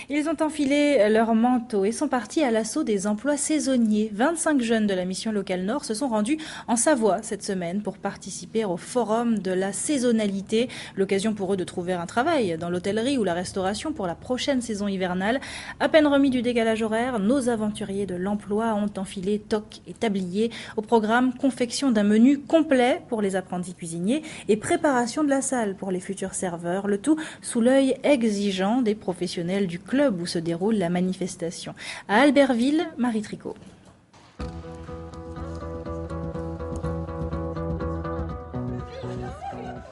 Ils ont enfilé leur manteau et sont partis à l'assaut des emplois saisonniers. 25 jeunes de la mission locale Nord se sont rendus en Savoie cette semaine pour participer au forum de la saisonnalité. L'occasion pour eux de trouver un travail dans l'hôtellerie ou la restauration pour la prochaine saison hivernale. À peine remis du décalage horaire, nos aventuriers de l'emploi ont enfilé toques et tabliers. Au programme, confection d'un menu complet pour les apprentis cuisiniers et préparation de la salle pour les futurs serveurs. Le tout sous l'œil exigeant des professionnels du club où se déroule la manifestation. À Albertville, Marie Tricot.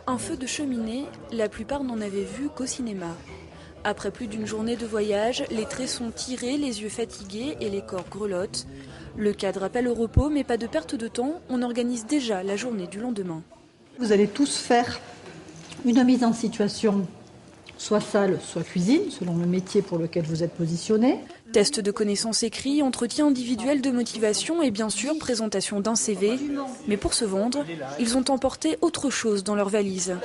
Un feu de cheminée, la plupart n'en avaient vu qu'au cinéma. Après plus d'une journée de voyage, les traits sont tirés, les yeux fatigués et les corps grelottent. Le cadre appelle au repos, mais pas de perte de temps, on organise déjà la journée du lendemain. Vous allez tous faire une mise en situation, soit salle, soit cuisine, selon le métier pour lequel vous êtes positionné. Test de connaissances écrits, entretien individuel de motivation et bien sûr présentation d'un CV. Mais pour se vendre, ils ont emporté autre chose dans leur valise.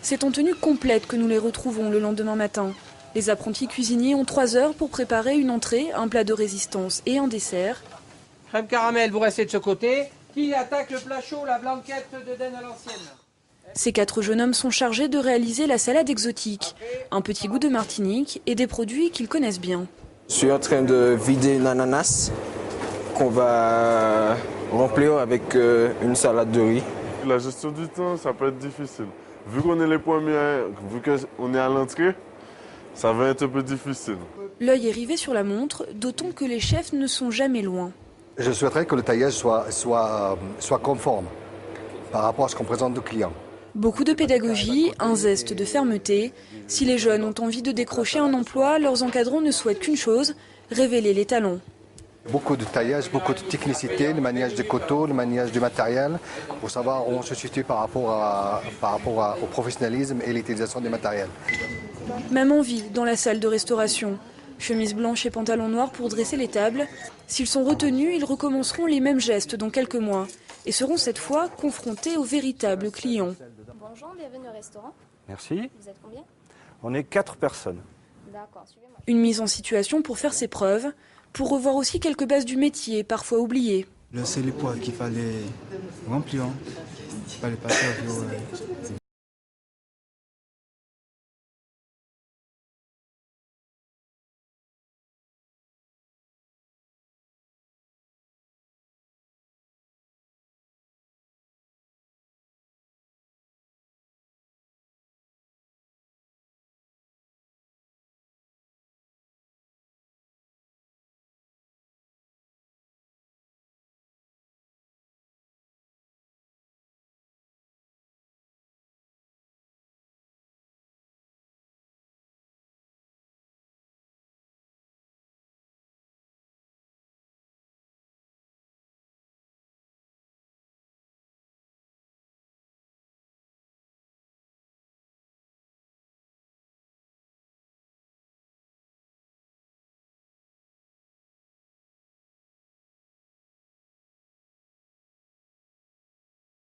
C'est en tenue complète que nous les retrouvons le lendemain matin. Les apprentis cuisiniers ont 3 heures pour préparer une entrée, un plat de résistance et un dessert. Crème caramel, vous restez de ce côté. Qui attaque le plat chaud, la blanquette de dinde à l'ancienne? Ces 4 jeunes hommes sont chargés de réaliser la salade exotique, un petit goût de Martinique et des produits qu'ils connaissent bien. Je suis en train de vider une ananas qu'on va remplir avec une salade de riz. La gestion du temps, ça peut être difficile. Vu qu'on est les premiers, vu qu'on est à l'entrée, ça va être un peu difficile. L'œil est rivé sur la montre, d'autant que les chefs ne sont jamais loin. Je souhaiterais que le taillage soit conforme par rapport à ce qu'on présente aux clients. Beaucoup de pédagogie, un zeste de fermeté. Si les jeunes ont envie de décrocher un emploi, leurs encadrants ne souhaitent qu'une chose, révéler les talents. Beaucoup de taillage, beaucoup de technicité, le maniage des coteaux, le maniage du matériel, pour savoir où on se situe par rapport au professionnalisme et l'utilisation des matériels. Même envie dans la salle de restauration. Chemise blanche et pantalon noir pour dresser les tables. S'ils sont retenus, ils recommenceront les mêmes gestes dans quelques mois et seront cette fois confrontés aux véritables clients. Bonjour, bienvenue au restaurant. Merci. Vous êtes combien? On est 4 personnes. D'accord, suivez-moi. Une mise en situation pour faire ses preuves, pour revoir aussi quelques bases du métier, parfois oubliées. C'est les poids qu'il fallait remplir. Il fallait pas servir.